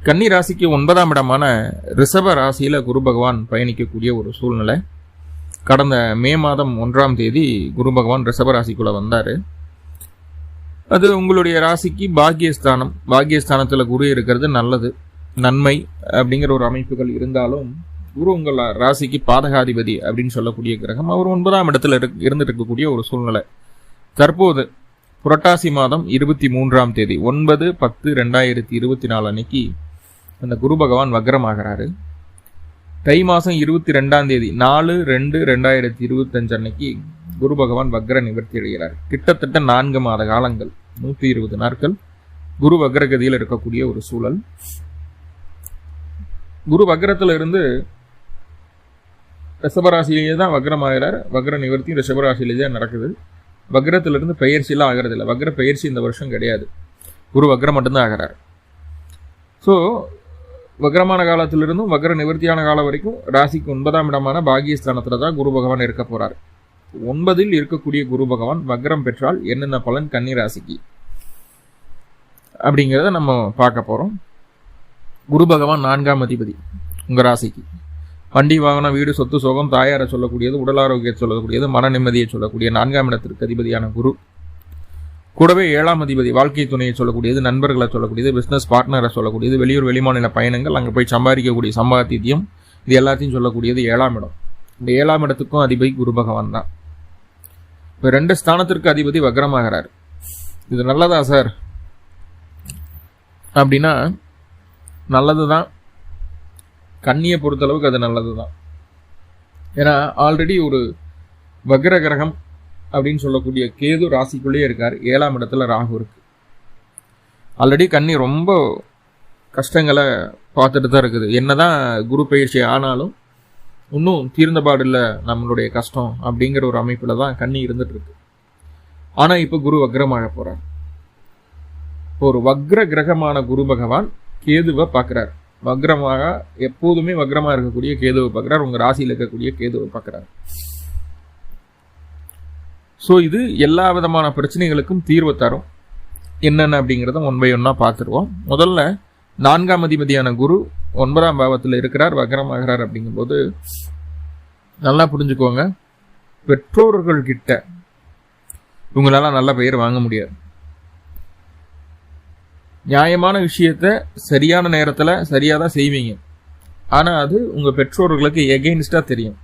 கன்னி ராசிக்கு 9ஆம் இடமான ரிஷப ராசியில குரு பகவான் பயணிக்கக்கூடிய ஒரு சூழ்நிலை. கடந்த மே மாதம் 1ஆம் தேதி குரு பகவான் ரிஷப ராசிக்குள்ள வந்தாரு. அது உங்களுடைய ராசிக்கு பாக்கியஸ்தானம். பாக்கியஸ்தானத்துல குரு இருக்கிறது நல்லது, நன்மை அப்படிங்கிற ஒரு அமைப்புகள் இருந்தாலும் குரு உங்கள் ராசிக்கு பாதகாதிபதி அப்படின்னு சொல்லக்கூடிய கிரகம். அவர் 9ஆம் இடத்துல இருந்துட்டு இருக்கக்கூடிய ஒரு சூழ்நிலை. தற்போது புரட்டாசி மாதம் 23ஆம் தேதி 9/10/2024 அன்னைக்கு அந்த குரு பகவான் வக்ரமாகிறாரு. தை மாதம் 22ஆம் தேதி 4/2/2025 அன்னைக்கு குரு பகவான் வக்ர நிவர்த்தி அடைகிறார். கிட்டத்தட்ட 4 மாத காலங்கள், 120 நாட்கள் குரு வக்ரகதியில் இருக்கக்கூடிய ஒரு சூழல். குரு வக்ரத்துல இருந்து ரிஷபராசிலேயே தான் வக்ரமாகிறார். வக்ர நிவர்த்தி ரிஷபராசிலேயே தான் நடக்குது. வக்ரத்திலிருந்து பெயர்ச்சியெல்லாம் ஆகிறது இல்லை. வக்ர பெயர்ச்சி இந்த வருஷம் கிடையாது. குரு வக்ரம் மட்டும்தான் ஆகிறார். ஸோ வக்ரமான காலத்திலிருந்தும் வக்ர நிவர்த்தியான காலம் வரைக்கும் ராசிக்கு 9ஆம் இடமான பாகியஸ்தானத்தில் தான் குரு பகவான் இருக்க போறார். 9இல் இருக்கக்கூடிய குரு பகவான் வக்ரம் பெற்றால் என்னென்ன பலன் கன்னி ராசிக்கு அப்படிங்கிறத நம்ம பார்க்க போறோம். குரு பகவான் 4ஆம் அதிபதி உங்க ராசிக்கு. வண்டி வாகனம், வீடு, சொத்து, சோகம், தாயாரை சொல்லக்கூடியது, உடல் ஆரோக்கியத்தை சொல்லக்கூடியது, மன நிம்மதியை சொல்லக்கூடிய 4ஆம் இடத்திற்கு அதிபதியான குரு. கூடவே 7ஆம் அதிபதி வாழ்க்கை துணையை சொல்லக்கூடியது, நண்பர்களை சொல்லக்கூடியது, பிசினஸ் பார்ட்னரை சொல்லக்கூடியது, வெளியூர் வெளிமாநில பயணங்கள், அங்கே போய் சம்பாதிக்கக்கூடிய சம்பாத்தியம், இது எல்லாத்தையும் சொல்லக்கூடியது 7ஆம் இடம். இந்த 7ஆம் இடத்துக்கும் அதிபதி குரு பகவான் தான். இப்போ 2 ஸ்தானத்திற்கு அதிபதி வக்ரமாகிறார். இது நல்லதா சார் அப்படின்னா நல்லது தான். கன்னியை பொறுத்தளவுக்கு அது நல்லது தான். ஏன்னா ஆல்ரெடி ஒரு வக்ர கிரகம் அப்படின்னு சொல்லக்கூடிய கேது ராசிக்குள்ளேயே இருக்கார். 7ஆம் இடத்துல ராகு இருக்கு. ஆல்ரெடி கன்னி ரொம்ப கஷ்டங்களை பார்த்துட்டு தான் இருக்குது. என்னதான் குரு பயிற்சி ஆனாலும் இன்னும் தீர்ந்தபாடு இல்லை நம்மளுடைய கஷ்டம் அப்படிங்கிற ஒரு அமைப்புல தான் கன்னி இருந்துட்டு இருக்கு. ஆனா இப்ப குரு வக்ரமாக போறார். ஒரு வக்ர கிரகமான குரு பகவான் கேதுவை பார்க்கிறார். வக்ரமாக எப்போதுமே வக்ரமா இருக்கக்கூடிய கேதுவை பார்க்கிறார். உங்க ராசியில் இருக்கக்கூடிய கேதுவை பார்க்கிறார். ஸோ இது எல்லா விதமான பிரச்சனைகளுக்கும் தீர்வு தரும். என்னென்ன அப்படிங்கிறத 1 by 1 பார்த்துருவோம். முதல்ல 4ஆம் அதிபதியான குரு 9ஆம் பாவத்தில் இருக்கிறார், வக்ரமாகிறார். அப்படிங்கும்போது நல்லா புரிஞ்சுக்கோங்க, பெற்றோர்கள் கிட்ட உங்களால நல்ல பெயர் வாங்க முடியாது. நியாயமான விஷயத்த சரியான நேரத்தில் சரியாக தான் செய்வீங்க. ஆனால் அது உங்கள் பெற்றோர்களுக்கு எகெயின்ஸ்டாக தெரியும்,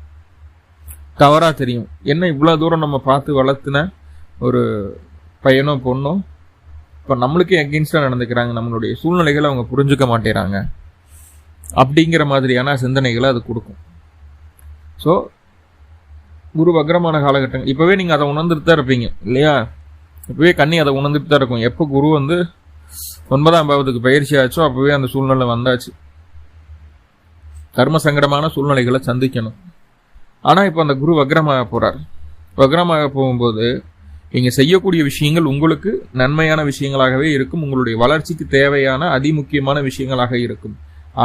தவறாக தெரியும். என்ன இவ்வளோ தூரம் நம்ம பார்த்து வளர்த்துன ஒரு பையனோ பொண்ணோ இப்போ நம்மளுக்கே எகெயின்ஸ்டாக நடந்துக்கிறாங்க, நம்மளுடைய சூழ்நிலைகளை அவங்க புரிஞ்சுக்க மாட்டேறாங்க அப்படிங்கிற மாதிரியான சிந்தனைகளை அது கொடுக்கும். ஸோ குரு வக்ரமான காலகட்டங்கள் இப்போவே நீங்கள் அதை உணர்ந்துட்டு தான் இருப்பீங்க இல்லையா? இப்போவே கன்னி அதை உணர்ந்துட்டு தான் இருக்கும். எப்போ குரு 9ஆம் பாவத்துக்கு பயிற்சி ஆச்சோ அப்பவே அந்த சூழ்நிலை வந்தாச்சு. கர்ம சங்கடமான சூழ்நிலைகளை சந்திக்கணும். ஆனா இப்ப அந்த குரு வக்ரமாக போறார். வக்ரமாக போகும்போது நீங்க செய்யக்கூடிய விஷயங்கள் உங்களுக்கு நன்மையான விஷயங்களாகவே இருக்கும். உங்களுடைய வளர்ச்சிக்கு தேவையான அதிமுக்கியமான விஷயங்களாக இருக்கும்.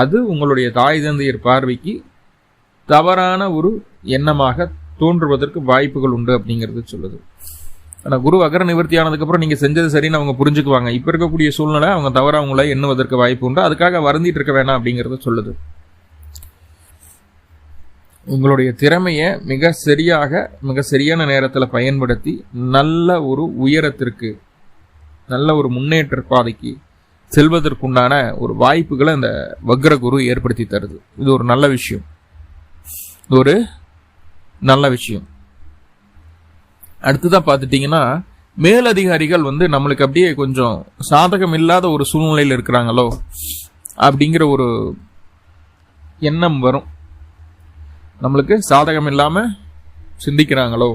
அது உங்களுடைய தாய் தந்தையர் பார்வைக்கு தவறான ஒரு எண்ணமாக தோன்றுவதற்கு வாய்ப்புகள் உண்டு அப்படிங்கிறது சொல்லுது. ஆனால் குரு வக்ர நிவர்த்தி ஆனதுக்கப்புறம் நீங்கள் செஞ்சது சரின்னு அவங்க புரிஞ்சுக்குவாங்க. இப்போ இருக்கக்கூடிய சூழ்நிலை அவங்க தவிர அவங்கள எண்ணுவதற்கு வாய்ப்பு உண்டு. அதுக்காக வருந்திட்டு இருக்க வேணாம் அப்படிங்கிறத சொல்லுது. உங்களுடைய திறமையை மிக சரியான நேரத்தில் பயன்படுத்தி நல்ல ஒரு உயரத்திற்கு, நல்ல ஒரு முன்னேற்ற பாதைக்கு செல்வதற்குண்டான ஒரு வாய்ப்புகளை இந்த வக்ர குரு ஏற்படுத்தி தருது. இது ஒரு நல்ல விஷயம். அடுத்ததான் பார்த்துட்டீங்கன்னா, மேலதிகாரிகள் நம்மளுக்கு அப்படியே கொஞ்சம் சாதகம் இல்லாத ஒரு சூழ்நிலையில் இருக்கிறாங்களோ அப்படிங்கிற ஒரு எண்ணம் வரும். நம்மளுக்கு சாதகம் இல்லாம சிந்திக்கிறாங்களோ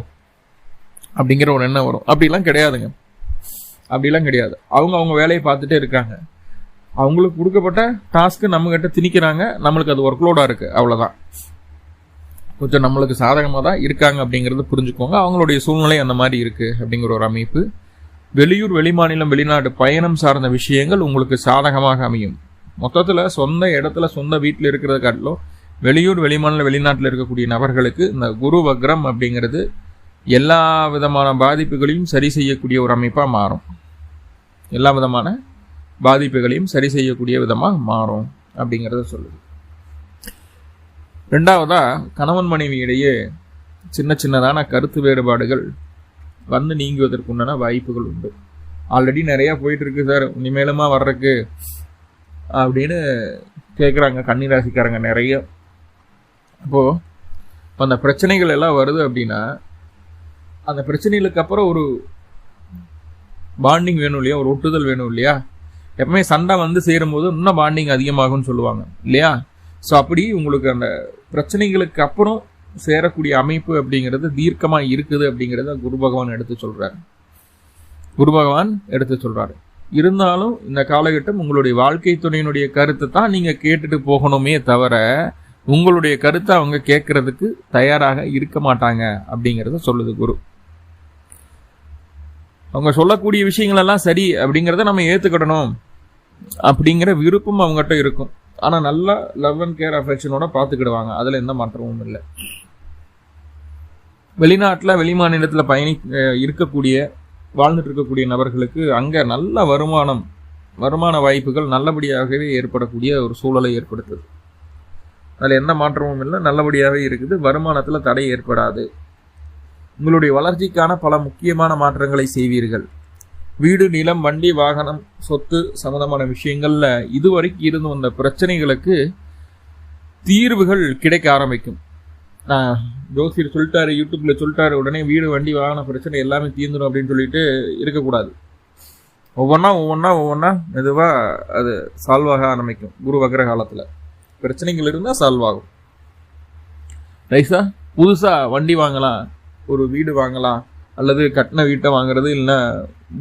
அப்படிங்கிற ஒரு எண்ணம் வரும். அப்படிலாம் கிடையாதுங்க. அவங்க வேலையை பார்த்துட்டே இருக்காங்க. அவங்களுக்கு கொடுக்கப்பட்ட டாஸ்க்கு நம்ம கிட்ட திணிக்கிறாங்க. நம்மளுக்கு அது ஒர்க்லோடா இருக்கு, அவ்வளவுதான். கொஞ்சம் நம்மளுக்கு சாதகமாக தான் இருக்காங்க அப்படிங்கிறது புரிஞ்சுக்கோங்க. அவங்களுடைய சூழ்நிலை அந்த மாதிரி இருக்கு அப்படிங்கிற ஒரு அமைப்பு. வெளியூர், வெளிமாநிலம், வெளிநாடு பயணம் சார்ந்த விஷயங்கள் உங்களுக்கு சாதகமாக அமையும். மொத்தத்தில் சொந்த இடத்துல, சொந்த வீட்டில் இருக்கிறத காட்டிலும் வெளியூர், வெளிமாநில, வெளிநாட்டில் இருக்கக்கூடிய நபர்களுக்கு இந்த குரு வக்ரம் அப்படிங்கிறது எல்லா விதமான பாதிப்புகளையும் சரி செய்யக்கூடிய ஒரு அமைப்பாக மாறும். எல்லா விதமான பாதிப்புகளையும் சரி செய்யக்கூடிய விதமாக மாறும் அப்படிங்கிறத சொல்லுது. ரெண்டாவதா, கணவன் மனைவி இடையே சின்ன சின்னதான கருத்து வேறுபாடுகள் வந்து நீங்குவதற்குண்டான வாய்ப்புகள் உண்டு. ஆல்ரெடி நிறையா போயிட்டு இருக்கு சார், இனிமேலுமா வர்றதுக்கு அப்படின்னு கேட்குறாங்க கன்னிராசிக்காரங்க நிறைய. அப்போது அந்த பிரச்சனைகள் எல்லாம் வருது அப்படின்னா அந்த பிரச்சனைகளுக்கு அப்புறம் ஒரு பாண்டிங் வேணும் இல்லையா, ஒரு ஒட்டுதல் வேணும் இல்லையா. எப்பவுமே சண்டை வந்து சேரும்போது இன்னும் பாண்டிங் அதிகமாகும்னு சொல்லுவாங்க இல்லையா. ஸோ அப்படி உங்களுக்கு அந்த பிரச்சனைகளுக்கு அப்புறம் சேரக்கூடிய அமைப்பு அப்படிங்கிறது தீர்க்கமாக இருக்குது அப்படிங்கிறத குரு பகவான் எடுத்து சொல்கிறாரு. இருந்தாலும் இந்த காலகட்டம் உங்களுடைய வாழ்க்கை துணையினுடைய கருத்தை தான் நீங்கள் கேட்டுட்டு போகணுமே தவிர உங்களுடைய கருத்தை அவங்க கேட்கறதுக்கு தயாராக இருக்க மாட்டாங்க அப்படிங்கிறத சொல்லுது குரு. அவங்க சொல்லக்கூடிய விஷயங்கள் எல்லாம் சரி அப்படிங்கிறத நம்ம ஏற்றுக்கிடணும் அப்படிங்கிற விருப்பம் அவங்ககிட்ட இருக்கும். ஆனால் நல்லா லவ் அண்ட் கேர் அஃபெக்ஷனோட பார்த்துக்கிடுவாங்க, அதில் எந்த மாற்றமும் இல்லை. வெளிநாட்டில் வெளிமாநிலத்தில் இருக்கக்கூடிய வாழ்ந்துட்டு இருக்கக்கூடிய நபர்களுக்கு அங்கே நல்ல வருமான வாய்ப்புகள் நல்லபடியாகவே ஏற்படக்கூடிய ஒரு சூழலை ஏற்படுத்துது. அதில் எந்த மாற்றமும் இல்லை, நல்லபடியாகவே இருக்குது. வருமானத்தில் தடை ஏற்படாது. உங்களுடைய வளர்ச்சிக்கான பல முக்கியமான மாற்றங்களை செய்வீர்கள். வீடு, நிலம், வண்டி, வாகனம், சொத்து சம்பந்தமான விஷயங்கள்ல இதுவரைக்கும் இருந்து வந்த பிரச்சனைகளுக்கு தீர்வுகள் கிடைக்க ஆரம்பிக்கும். ஜோசியர் சொல்லிட்டாரு, யூடியூப்ல சொல்லிட்டாரு, உடனே வீடு, வண்டி, வாகன பிரச்சனை எல்லாமே தீர்ந்துடும் அப்படின்னு சொல்லிட்டு இருக்கக்கூடாது. ஒவ்வொன்றா மெதுவாக அது சால்வ் ஆக ஆரம்பிக்கும். குரு வக்ர காலத்தில் பிரச்சனைகள் இருந்தால் சால்வ் ஆகும். ரைஸா புதுசாக வண்டி வாங்கலாம், ஒரு வீடு வாங்கலாம், அல்லது கட்டின வீட்டை வாங்குறது, இல்லைன்னா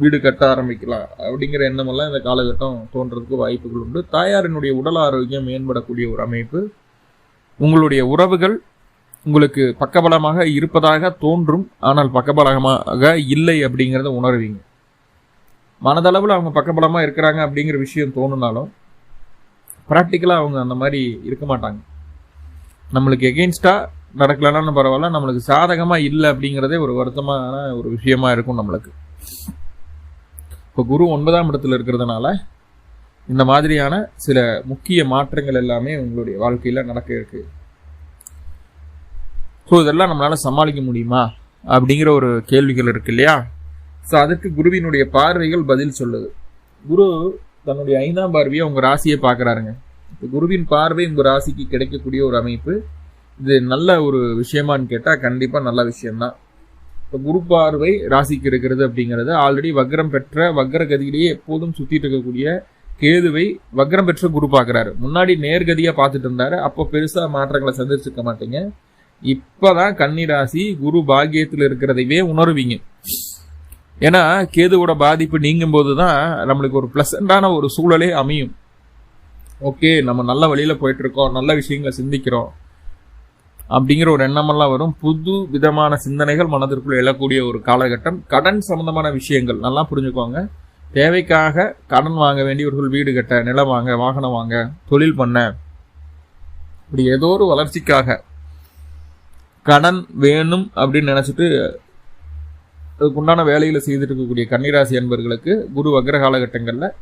வீடு கட்ட ஆரம்பிக்கலாம் அப்படிங்கிற எண்ணமெல்லாம் இந்த காலகட்டம் தோன்றதுக்கு வாய்ப்புகள் உண்டு. தாயாரினுடைய உடல் ஆரோக்கியம் மேம்படக்கூடிய ஒரு அமைப்பு. உங்களுடைய உறவுகள் உங்களுக்கு பக்கபலமாக இருப்பதாக தோன்றும், ஆனால் பக்கபலமாக இல்லை அப்படிங்கிறத உணர்வீங்க. மனதளவில் அவங்க பக்கபலமாக இருக்கிறாங்க அப்படிங்கிற விஷயம் தோணுனாலும் ப்ராக்டிக்கலாக அவங்க அந்த மாதிரி இருக்க மாட்டாங்க. நம்மளுக்கு எகெயின்ஸ்டாக நடக்கலன்னு பரவாயில்ல, நம்மளுக்கு சாதகமாக இல்லை அப்படிங்கிறதே ஒரு வருத்தமான ஒரு விஷயமா இருக்கும் நம்மளுக்கு. இப்போ குரு 9ஆம் இடத்துல இருக்கிறதுனால இந்த மாதிரியான சில முக்கிய மாற்றங்கள் எல்லாமே உங்களுடைய வாழ்க்கையில் நடக்க இருக்கு. ஸோ இதெல்லாம் நம்மளால சமாளிக்க முடியுமா அப்படிங்கிற ஒரு கேள்விகள் இருக்கு இல்லையா. ஸோ அதுக்கு குருவினுடைய பார்வைகள் பதில் சொல்லுது. குரு தன்னுடைய 5ஆம் பார்வையை உங்கள் ராசியை பார்க்குறாருங்க. இப்போ குருவின் பார்வை உங்கள் ராசிக்கு கிடைக்கக்கூடிய ஒரு அமைப்பு. இது நல்ல ஒரு விஷயமான்னு கேட்டால் கண்டிப்பாக நல்ல விஷயம்தான். இப்போ குரு பார்வை ராசிக்கு இருக்கிறது அப்படிங்கிறது ஆல்ரெடி வக்ரம் பெற்ற வக்ரகதியிலேயே எப்போதும் சுற்றிட்டு இருக்கக்கூடிய கேதுவை வக்ரம் பெற்ற குரு பார்க்குறாரு. முன்னாடி நேர்கதியாக பார்த்துட்டு இருந்தாரு, அப்போ பெருசாக மாற்றங்களை சந்திச்சிருக்க மாட்டீங்க. இப்போதான் கன்னி ராசி குரு பாக்கியத்தில் இருக்கிறதைவே உணர்வீங்க. ஏன்னா கேதுவோட பாதிப்பு நீங்கும் போது தான் நம்மளுக்கு ஒரு பிளசண்டான ஒரு சூழலே அமையும். ஓகே, நம்ம நல்ல வழியில் போயிட்டு இருக்கோம், நல்ல விஷயங்களை சிந்திக்கிறோம் அப்படிங்கிற ஒரு எண்ணமெல்லாம் வரும். புது விதமான சிந்தனைகள் மனதிற்குள் எழக்கூடிய ஒரு காலகட்டம். கடன் சம்பந்தமான விஷயங்கள் நல்லா புரிஞ்சுக்கோங்க. தேவைக்காக கடன் வாங்க வேண்டியவர்கள், வீடு கட்ட, நிலம் வாங்க, வாகனம் வாங்க, தொழில் பண்ண, இப்படி ஏதோ ஒரு வளர்ச்சிக்காக கடன் வேணும் அப்படின்னு நினைச்சிட்டு அதுக்குண்டான வேலைகளை செய்துட்டு இருக்கக்கூடிய கன்னிராசி அன்பர்களுக்கு குரு வக்ர காலகட்டங்களில்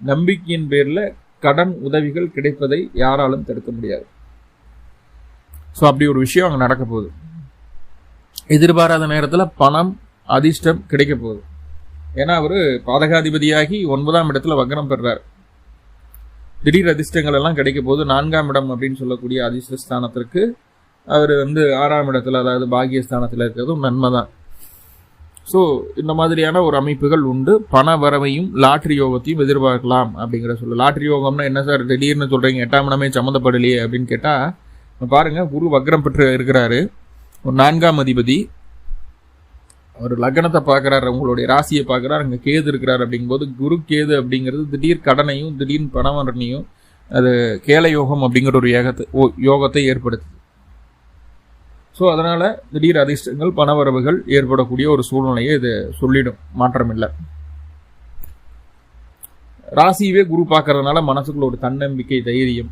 நம்பிக்கையின் பேரில் கடன் உதவிகள் கிடைப்பதை யாராலும் தடுக்க முடியாது. ஸோ அப்படி ஒரு விஷயம் அங்கே நடக்க போகுது. எதிர்பாராத நேரத்தில் பணம், அதிர்ஷ்டம் கிடைக்க போகுது. ஏன்னா அவர் பாதகாதிபதியாகி 9ஆம் இடத்துல வக்ரம் பெறார். திடீர் அதிர்ஷ்டங்கள் எல்லாம் கிடைக்க போது. 4ஆம் இடம் அப்படின்னு சொல்லக்கூடிய அதிர்ஷ்டஸ்தானத்திற்கு அவர் 6ஆம் இடத்துல, அதாவது பாகியஸ்தானத்தில் இருக்கிறதும் நன்மை தான். ஸோ இந்த மாதிரியான ஒரு அமைப்புகள் உண்டு. பண வரவையும் லாட்ரி யோகத்தையும் எதிர்பார்க்கலாம் அப்படிங்கிற சொல்ல. லாட்ரி யோகம்னா என்ன சார் திடீர்னு சொல்கிறீங்க, 8ஆம் இடமே சம்மந்தப்படலையே அப்படின்னு கேட்டால், பாருங்க குரு வக்ரம் பெற்று இருக்கிறாரு. ஒரு 4ஆம் அதிபதி ஒரு லக்னத்தை பார்க்குறாரு, உங்களுடைய ராசியை பார்க்குறாரு, அங்கே கேது இருக்கிறார். அப்படிங்கும்போது குரு கேது அப்படிங்கிறது திடீர் கடனையும் திடீர் பணவரனையும் அது கேல யோகம் அப்படிங்கிற ஒரு யோகத்தை ஏற்படுத்துது. ஸோ அதனால் திடீர் அதிர்ஷ்டங்கள், பணவரவுகள் ஏற்படக்கூடிய ஒரு சூழ்நிலையை இது சொல்லிடும், மாற்றம் இல்லை. ராசியவே குரு பார்க்கறதுனால மனசுக்குள்ள ஒரு தன்னம்பிக்கை, தைரியம்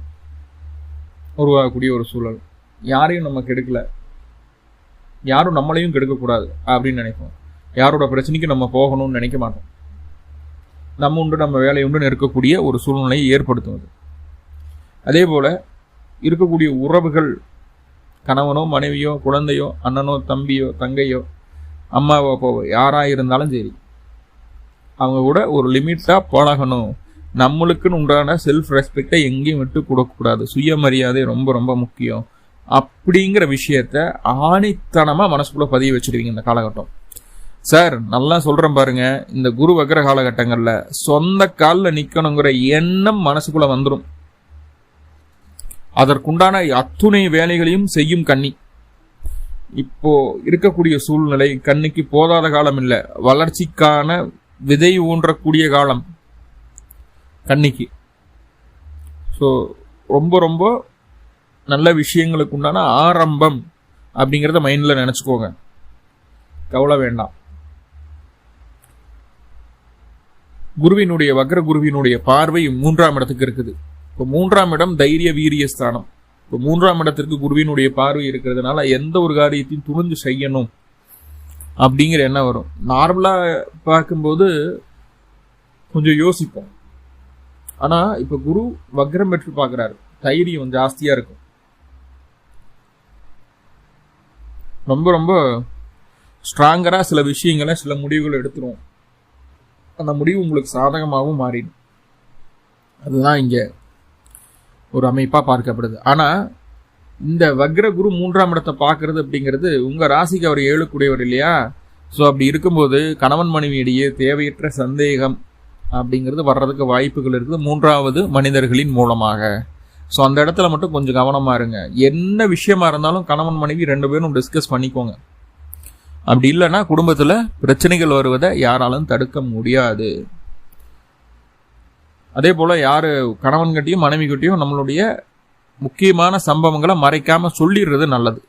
உருவாகக்கூடிய ஒரு சூழல். யாரையும் நம்ம கெடுக்கல, யாரும் நம்மளையும் கெடுக்கக்கூடாது அப்படின்னு நினைப்போம். யாரோட பிரச்சனைக்கு நம்ம போகணும்னு நினைக்க மாட்டோம். நம்ம உண்டு நம்ம வேலை உண்டுன்னு இருக்கக்கூடிய ஒரு சூழ்நிலையை ஏற்படுத்துவது. அதே போல் இருக்கக்கூடிய உறவுகள், கணவனோ மனைவியோ குழந்தையோ அண்ணனோ தம்பியோ தங்கையோ அம்மாவோ அப்பாவோ யாராக இருந்தாலும் சரி, அவங்க கூட ஒரு லிமிட்டாக பழகணும். நம்மளுக்குன்னு உண்டான செல்ஃப் ரெஸ்பெக்டை எங்கேயும் விட்டு கொடுக்கக்கூடாது. சுயமரியாதை ரொம்ப ரொம்ப முக்கியம். அப்படிங்கிற விஷயத்த ஆணித்தனமாக மனசுக்குள்ளே பதிய வச்சுருவீங்க இந்த காலகட்டம். சார் நல்லா சொல்கிறேன் பாருங்க, இந்த குரு வக்ர காலகட்டங்களில் சொந்த காலில் நிற்கணுங்கிற எண்ணம் மனசுக்குள்ளே வந்துடும். அதற்குண்டான அத்துணை வேலைகளையும் செய்யும் கன்னி. இப்போ இருக்கக்கூடிய சூழ்நிலை கன்னிக்கு போதாத காலம் இல்லை, வளர்ச்சிக்கான விதை ஊன்றக்கூடிய காலம் கன்னிக்கு. ஸோ ரொம்ப ரொம்ப நல்ல விஷயங்களுக்கு உண்டான ஆரம்பம் அப்படிங்கிறத மைண்டில் நினச்சிக்கோங்க, கவலை வேண்டாம். குருவினுடைய வக்ர குருவினுடைய பார்வை 3ஆம் இடத்துக்கு இருக்குது. இப்போ 3ஆம் இடம் தைரிய வீரிய ஸ்தானம். இப்போ 3ஆம் இடத்திற்கு குருவினுடைய பார்வை இருக்கிறதுனால எந்த ஒரு காரியத்தையும் துணிஞ்சு செய்யணும் அப்படிங்கிற எண்ணம் வரும். நார்மலாக பார்க்கும்போது கொஞ்சம் யோசிப்போம். ஆனால் இப்போ குரு வக்ரம் பெற்று பார்க்குறாரு, தைரியம் ஜாஸ்தியாக இருக்கும். ரொம்ப ரொம்ப ஸ்ட்ராங்கராக சில விஷயங்களை சில முடிவுகளை எடுத்துரும். அந்த முடிவு உங்களுக்கு சாதகமாகவும் மாறிடும். அதுதான் இங்கே ஒரு அமைப்பாக பார்க்கப்படுது. ஆனால் இந்த வக்ர குரு 3ஆம் இடத்தை பார்க்கறது அப்படிங்கிறது உங்கள் ராசிக்கு அவர் 7 கூடியவர் இல்லையா? ஸோ அப்படி இருக்கும்போது கணவன் மனைவியிடையே தேவையற்ற சந்தேகம் அப்படிங்கிறது வர்றதுக்கு வாய்ப்புகள் இருக்குது 3வது மனிதர்களின் மூலமாக. ஸோ அந்த இடத்துல மட்டும் கொஞ்சம் கவனமாக இருங்க. என்ன விஷயமா இருந்தாலும் கணவன் மனைவி 2 பேரும் டிஸ்கஸ் பண்ணிக்கோங்க. அப்படி இல்லைன்னா குடும்பத்தில் பிரச்சனைகள் வருவதை யாராலும் தடுக்க முடியாது. அதே போல் யார் கணவன்கிட்டையும் மனைவிக்கிட்டையும் நம்மளுடைய முக்கியமான சம்பவங்களை மறைக்காமல் சொல்லிடுறது நல்லது.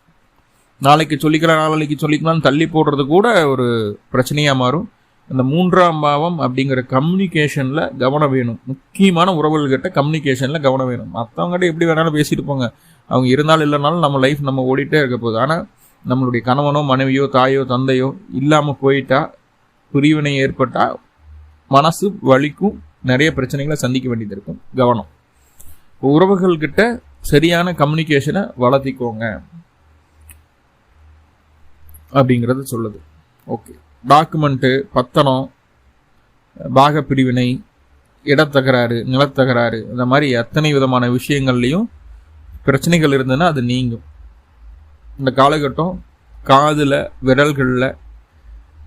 நாளைக்கு சொல்லிக்கலாம் நாளைக்கு சொல்லிக்கலாம்னு தள்ளி போடுறது கூட ஒரு பிரச்சனையாக மாறும். அந்த 3ஆம் பாவம் அப்படிங்கிற கம்யூனிகேஷனில் கவனம் வேணும். முக்கியமான உறவுகள்கிட்ட கம்யூனிகேஷனில் கவனம் வேணும். மற்றவங்ககிட்ட எப்படி வேணாலும் பேசிட்டு போங்க, அவங்க இருந்தாலும் இல்லைனாலும் நம்ம லைஃப் நம்ம ஓடிட்டே இருக்க போகுது. ஆனால் நம்மளுடைய கணவனோ மனைவியோ தாயோ தந்தையோ இல்லாமல் போயிட்டா, பிரிவினை ஏற்பட்டால் மனசு வலிக்கும், நிறைய பிரச்சனைகளை சந்திக்க வேண்டியது இருக்கும். கவனம். உறவுகள்கிட்ட சரியான கம்யூனிகேஷனை வளர்த்திக்கோங்க அப்படிங்கிறது சொல்லுது. ஓகே, டாக்குமெண்ட்டு, பத்திரம், பாகப்பிரிவினை, இடத்தகராறு, நிலத்தகராறு, இந்த மாதிரி அத்தனை விதமான விஷயங்கள்லையும் பிரச்சனைகள் இருந்ததுன்னா அது நீங்கும். இந்த காலகட்டம் காதில், விரல்களில்,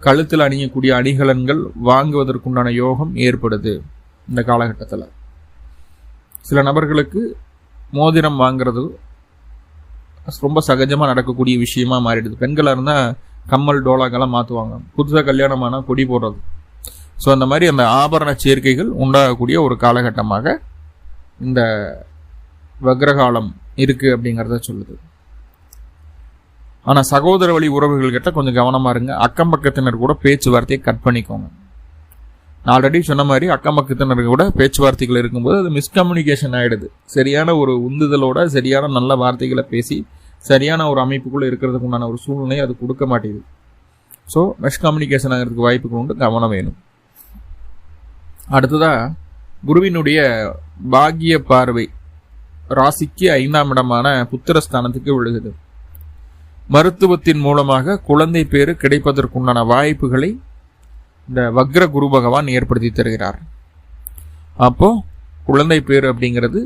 கழுத்தில் அணியக்கூடிய அணிகலன்கள் வாங்குவதற்குண்டான யோகம் ஏற்படுது. இந்த காலகட்டத்தில் சில நபர்களுக்கு மோதிரம் வாங்கிறது ரொம்ப சகஜமாக நடக்கக்கூடிய விஷயமா மாறிடுது. பெண்களாக இருந்தால் கம்மல் டோலாக்கெல்லாம் மாற்றுவாங்க. புதுசாக கல்யாணமான கொடி போடுறது. ஸோ அந்த மாதிரி அந்த ஆபரண சேர்க்கைகள் உண்டாகக்கூடிய ஒரு காலகட்டமாக இந்த வக்ரகாலம் இருக்குது அப்படிங்கிறத சொல்லுது. ஆனால் சகோதர வழி உறவுகள்கிட்ட கொஞ்சம் கவனமாக இருங்க. அக்கம் பக்கத்தினர் கூட பேச்சுவார்த்தையை கட் பண்ணிக்கோங்க. நான் ஆல்ரெடி சொன்ன மாதிரி அக்கம் பக்கத்தினர் கூட பேச்சுவார்த்தைகள் இருக்கும்போது அது மிஸ்கம்யூனிகேஷன் ஆகிடுது. சரியான ஒரு உந்துதலோட சரியான நல்ல வார்த்தைகளை பேசி சரியான ஒரு அமைப்புக்குள்ளே இருக்கிறதுக்கு உண்டான ஒரு சூழ்நிலை அது கொடுக்க மாட்டேங்குது. ஸோ மிஸ்கம்யூனிகேஷன் ஆகிறதுக்கு வாய்ப்புகள் உண்டு, கவனம் வேணும். அடுத்ததாக குருவினுடைய பாக்கிய பார்வை ராசிக்கு 5ஆம் இடமான புத்திரஸ்தானத்துக்கு விழுகுது. மருத்துவத்தின் மூலமாக குழந்தை பேரு கிடைப்பதற்குண்டான வாய்ப்புகளை இந்த வக்ர குரு பகவான் ஏற்படுத்தி தருகிறார். அப்போ குழந்தை பேரு அப்படிங்கிறது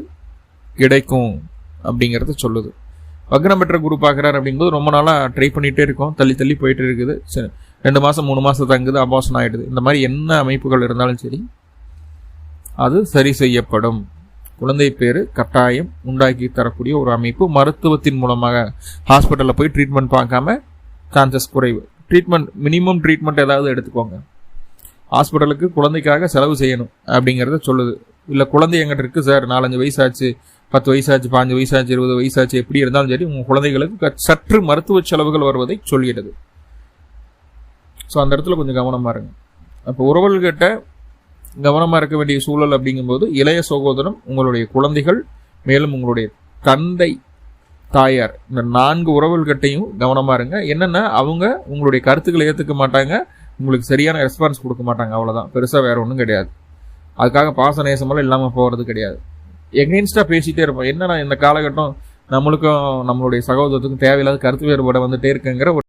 கிடைக்கும் அப்படிங்கிறத சொல்லுது. வக்ரம் பெற்ற குரு பார்க்குறாரு அப்படிங்கும்போது ரொம்ப நாளாக ட்ரை பண்ணிகிட்டே இருக்கோம், தள்ளி தள்ளி போயிட்டு இருக்குது. சரி, 2 மாதம் 3 மாதம் தங்குது, அபாசனம் ஆகிடுது. இந்த மாதிரி என்ன அமைப்புகள் இருந்தாலும் சரி அது சரி செய்யப்படும். குழந்தை பேரு கட்டாயம் உண்டாக்கி தரக்கூடிய ஒரு அமைப்பு. மருத்துவத்தின் மூலமாக ஹாஸ்பிட்டலில் போய் ட்ரீட்மெண்ட் பார்க்காம சான்சஸ் குறைவு. ட்ரீட்மெண்ட் மினிமம் ட்ரீட்மெண்ட் ஏதாவது எடுத்துக்கோங்க. ஹாஸ்பிட்டலுக்கு குழந்தைக்காக செலவு செய்யணும் அப்படிங்கிறத சொல்லுது. இல்லை குழந்தை எங்கிட்ட இருக்குது சார், 4-5 வயசாச்சு, 10 வயசாச்சு, 15 வயசாச்சு, 20 வயசாச்சு, எப்படி இருந்தாலும் சரி உங்கள் குழந்தைகளுக்கு சற்று மருத்துவ செலவுகள் வருவதை சொல்லிடுது. ஸோ அந்த இடத்துல கொஞ்சம் கவனமாக இருங்க. அப்போ உறவுகள்கிட்ட கவனமாக இருக்க வேண்டிய சூழல் அப்படிங்கும்போது இளைய சகோதரம், உங்களுடைய குழந்தைகள், மேலும் உங்களுடைய தந்தை, தாயார், இந்த 4 உறவுகள்கிட்டையும் கவனமாக இருங்க. என்னென்னா அவங்க உங்களுடைய கருத்துக்களை ஏற்றுக்க மாட்டாங்க, உங்களுக்கு சரியான ரெஸ்பான்ஸ் கொடுக்க மாட்டாங்க, அவ்வளோதான். பெருசாக வேறு ஒன்றும் கிடையாது. அதுக்காக பாச நேசமெல்லாம் இல்லாமல் போகிறது கிடையாது. எகெயின்ஸ்டாக பேசிகிட்டே இருப்போம். என்னன்னா இந்த காலகட்டம் நம்மளுக்கும் நம்மளுடைய சகோதரத்துக்கும் தேவையில்லாத கருத்து வேறுபாடு வந்துட்டே இருக்குங்கிற